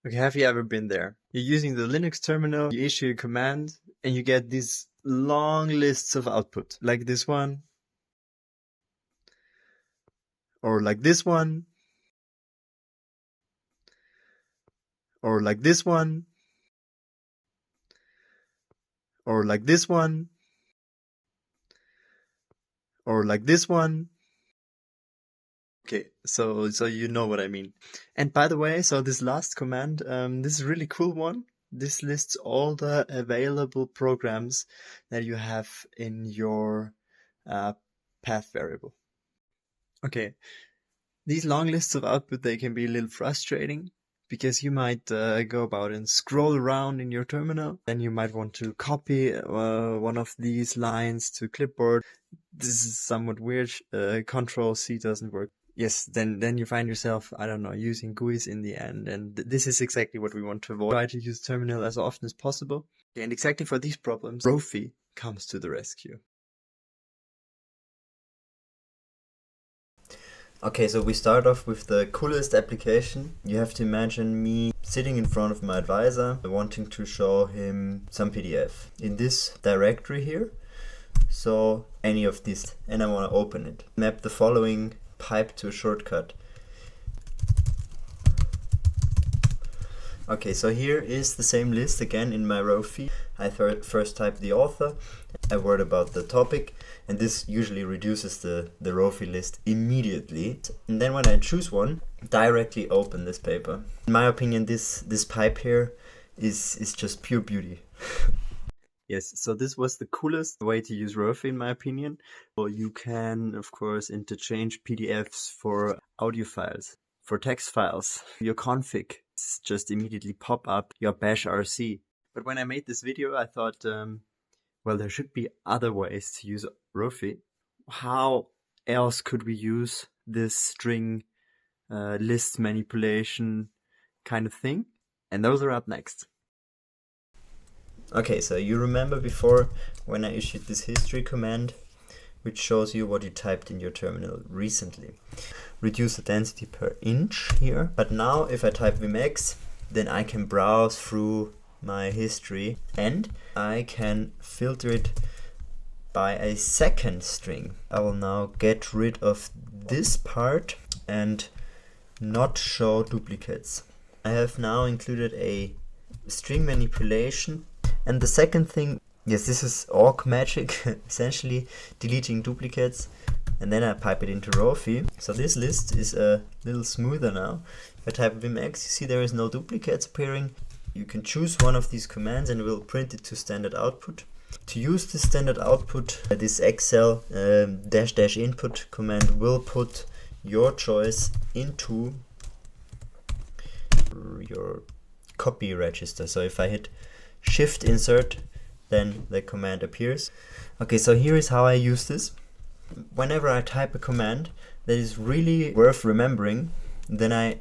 Okay, have you ever been there? You're using the Linux terminal, you issue a command, and you get these long lists of output, like this one, or like this one, or like this one, or like this one, or like this one. Okay, so you know what I mean. And by the way, so this last command, this is a really cool one. This lists all the available programs that you have in your path variable. Okay, these long lists of output, they can be a little frustrating because you might go about and scroll around in your terminal. Then you might want to copy one of these lines to clipboard. This is somewhat weird. Control C doesn't work. Yes, then you find yourself, I don't know, using GUIs in the end, and this is exactly what we want to avoid. Try to use terminal as often as possible. And exactly for these problems, ROFI comes to the rescue. Okay, so we start off with the coolest application. You have to imagine me sitting in front of my advisor, wanting to show him some PDF in this directory here. So any of these, and I want to open it. Map the following pipe to a shortcut. Okay, so here is the same list again in my ROFI. I first type the author, a word about the topic, and this usually reduces the ROFI list immediately. And then when I choose one, directly open this paper. In my opinion, this pipe here is just pure beauty. Yes, so this was the coolest way to use ROFI in my opinion. So you can, of course, interchange PDFs for audio files, for text files. Your config just immediately pop up your bash RC. But when I made this video, I thought, well, there should be other ways to use ROFI. How else could we use this string list manipulation kind of thing? And those are up next. Okay, so you remember before when I issued this history command, which shows you what you typed in your terminal recently. Reduce the density per inch here. But now if I type vimx, then I can browse through my history and I can filter it by a second string. I will now get rid of this part and not show duplicates. I have now included a string manipulation. And the second thing, yes, this is awk magic, essentially deleting duplicates, and then I pipe it into ROFI. So this list is a little smoother now. If I type vimx, you see there is no duplicates appearing. You can choose one of these commands and it will print it to standard output. To use this standard output, this Excel -- input command will put your choice into your copy register. So if I hit Shift insert, then the command appears. Okay, so here is how I use this. Whenever I type a command that is really worth remembering, then I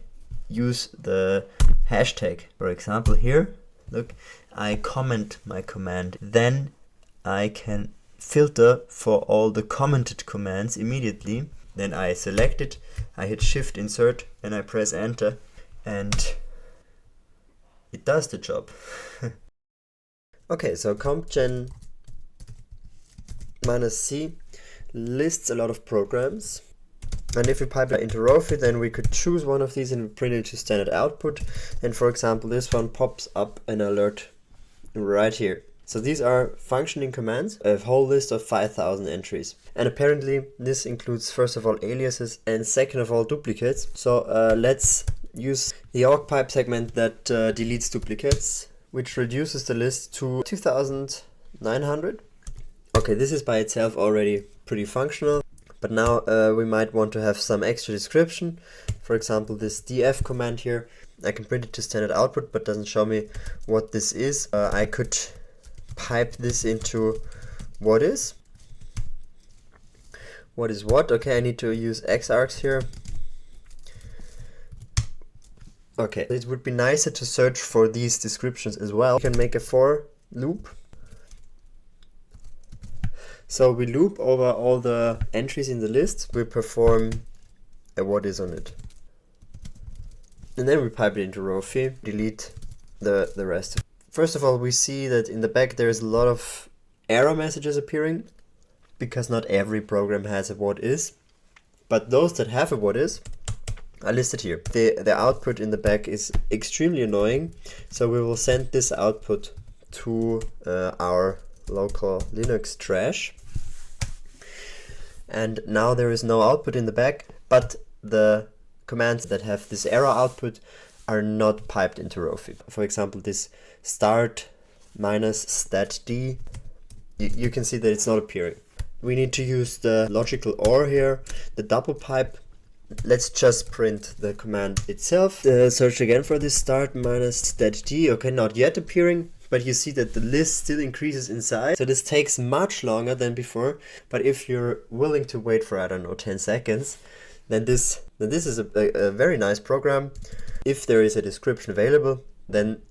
use the hashtag. For example, here, look, I comment my command. Then I can filter for all the commented commands immediately. Then I select it, I hit Shift insert, and I press enter, and it does the job. Okay, so compgen -c lists a lot of programs. And if we pipe that into ROFI, then we could choose one of these and print it to standard output. And for example, this one pops up an alert right here. So these are functioning commands, a whole list of 5,000 entries. And apparently this includes first of all aliases and second of all duplicates. So let's use the awk pipe segment that deletes duplicates, which reduces the list to 2,900. Okay, this is by itself already pretty functional, but now we might want to have some extra description. For example, this df command here, I can print it to standard output, but doesn't show me what this is. I could pipe this into what is what. Okay, I need to use xargs here. Okay, it would be nicer to search for these descriptions as well. You can make a for loop. So we loop over all the entries in the list. We perform a what is on it. And then we pipe it into ROFI, delete the rest. First of all, we see that in the back there's a lot of error messages appearing, because not every program has a what is, but those that have a what is are listed here. The output in the back is extremely annoying, so we will send this output to our local Linux trash. And now there is no output in the back, but the commands that have this error output are not piped into ROFI. For example, this start minus statd, you can see that it's not appearing. We need to use the logical OR here, the double pipe. Let's just print the command itself. Search again for this start minus statd. Okay, not yet appearing, but you see that the list still increases in size. So this takes much longer than before, but if you're willing to wait for, I don't know, 10 seconds, then this is a very nice program. If there is a description available, then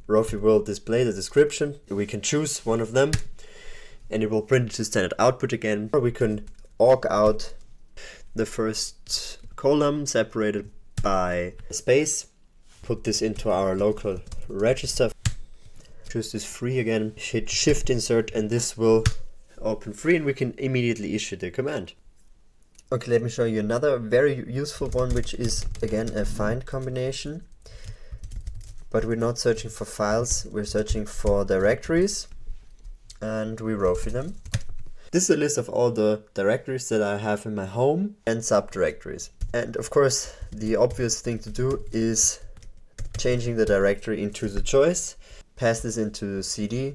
ROFI will display the description. We can choose one of them, and it will print it to standard output again. Or we can awk out the first column separated by space, put this into our local register, choose this free again, hit shift insert, and this will open free, and we can immediately issue the command. Okay, let me show you another very useful one, which is again a find combination, but we're not searching for files, we're searching for directories, and we ROFI them. This is a list of all the directories that I have in my home and subdirectories. And of course, the obvious thing to do is changing the directory into the choice, pass this into CD,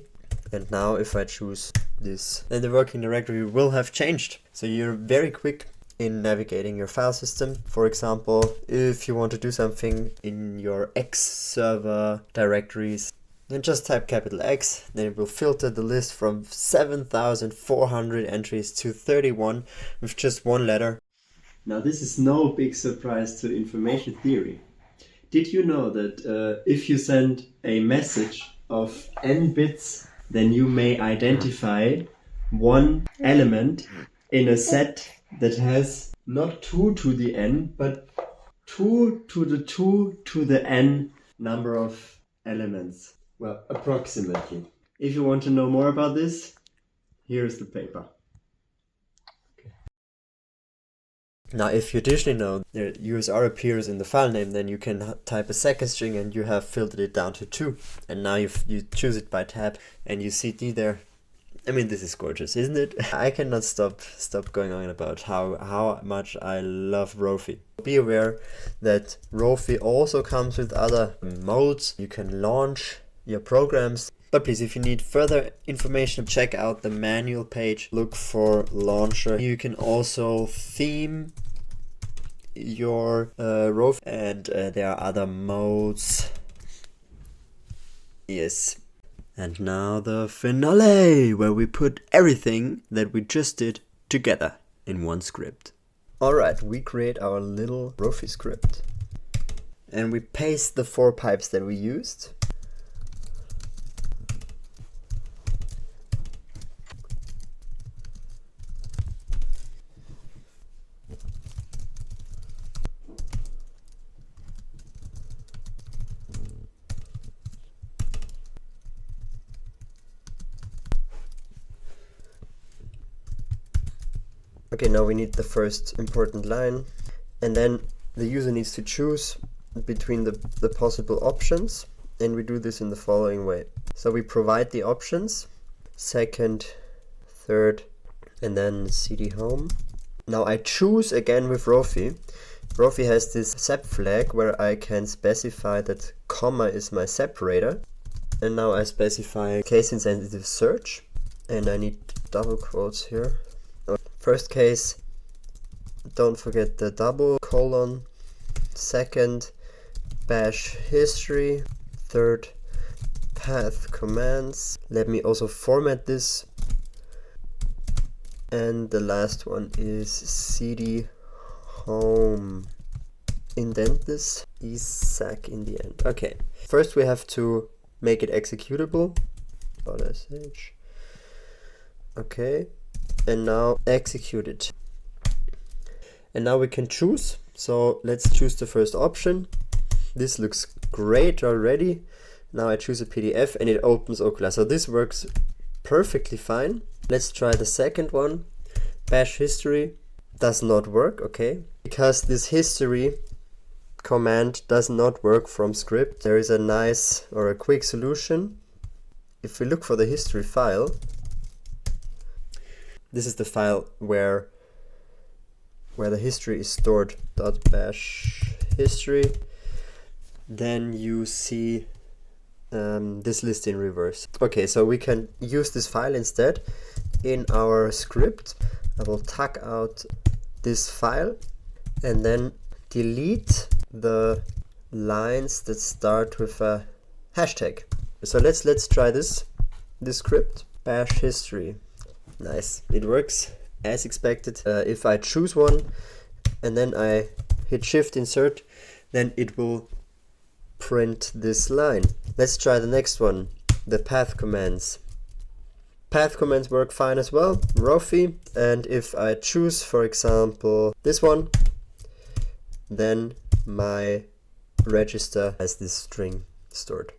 and now if I choose this, then the working directory will have changed. So you're very quick in navigating your file system. For example, if you want to do something in your X server directories, then just type capital X, then it will filter the list from 7,400 entries to 31 with just one letter. Now this is no big surprise to information theory. Did you know that if you send a message of n bits, then you may identify one element in a set that has not 2 to the n, but 2 to the 2 to the n number of elements? Well, approximately. If you want to know more about this, here's the paper. Now, if you additionally know the USR appears in the file name, then you can type a second string and you have filtered it down to 2. And now you choose it by tab and you see D there. I mean, this is gorgeous, isn't it? I cannot stop going on about how much I love ROFI. Be aware that ROFI also comes with other modes. You can launch your programs. But please, if you need further information, check out the manual page, look for launcher. You can also theme your ROFI, and there are other modes. Yes. And now the finale, where we put everything that we just did together in one script. Alright, we create our little ROFI script. And we paste the 4 pipes that we used. Okay, now we need the first important line, and then the user needs to choose between the possible options, and we do this in the following way. So we provide the options, second, third, and then cd home. Now I choose again with ROFI. ROFI has this sep flag where I can specify that comma is my separator, and now I specify case insensitive search, and I need double quotes here. First case, don't forget the double colon. Second, bash history. Third, path commands. Let me also format this. And the last one is cd home. Indent this, ESAC in the end. Okay, first we have to make it executable. .sh. Okay. And now execute it. And now we can choose. So let's choose the first option. This looks great already. Now I choose a PDF and it opens Okular. So this works perfectly fine. Let's try the second one. Bash history does not work, okay? Because this history command does not work from script. There is a nice or a quick solution. If we look for the history file, this is the file where the history is stored, .bash history. Then you see this list in reverse. Okay, so we can use this file instead in our script. I will tag out this file and then delete the lines that start with a hashtag. So let's try this script. Bash history. Nice, it works as expected. If I choose one and then I hit shift insert, then it will print this line. Let's try the next one, the path commands. Path commands work fine as well, ROFI, and if I choose, for example, this one, then my register has this string stored.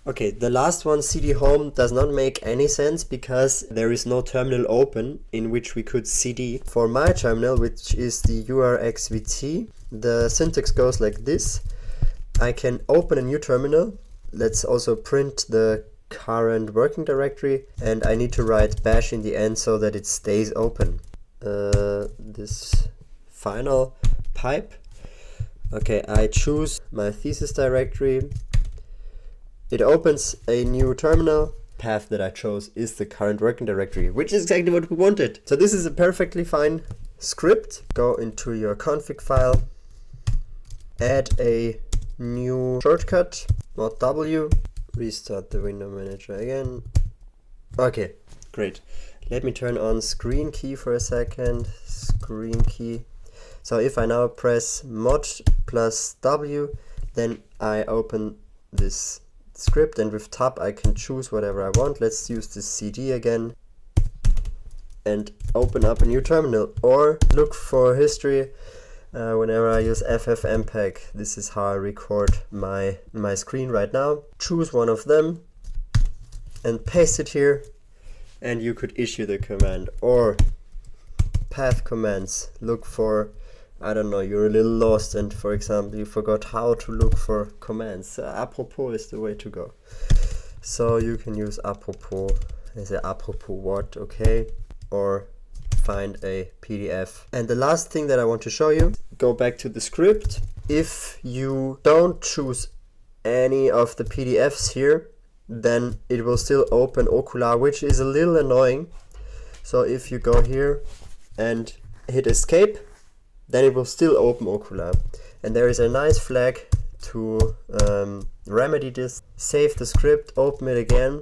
Okay, the last one, cd home, does not make any sense because there is no terminal open in which we could cd. For my terminal, which is the urxvt, the syntax goes like this. I can open a new terminal. Let's also print the current working directory, and I need to write bash in the end so that it stays open. This final pipe. Okay, I choose my thesis directory. It opens a new terminal. Path that I chose is the current working directory, which is exactly what we wanted. So this is a perfectly fine script. Go into your config file, add a new shortcut, mod W, restart the window manager again. Okay, great. Let me turn on screen key for a second. Screen key. So if I now press mod plus W, then I open this script, and with tab I can choose whatever I want. Let's use this CD again and open up a new terminal, or look for history. Whenever I use ffmpeg, this is how I record my screen right now. Choose one of them and paste it here, and you could issue the command. Or path commands, look for, I don't know, you're a little lost and for example you forgot how to look for commands. Apropos is the way to go. So you can use apropos, as a apropos what, okay, or find a PDF. And the last thing that I want to show you, go back to the script. If you don't choose any of the PDFs here, then it will still open Okular, which is a little annoying. So if you go here and hit escape, then it will still open Okular. And there is a nice flag to remedy this. Save the script, open it again,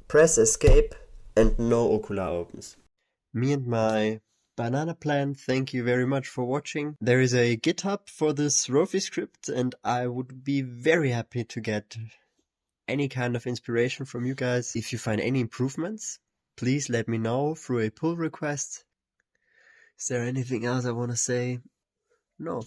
press escape, and no Okular opens. Me and my banana plan, thank you very much for watching. There is a GitHub for this ROFI script, and I would be very happy to get any kind of inspiration from you guys. If you find any improvements, please let me know through a pull request. Is there anything else I want to say? No.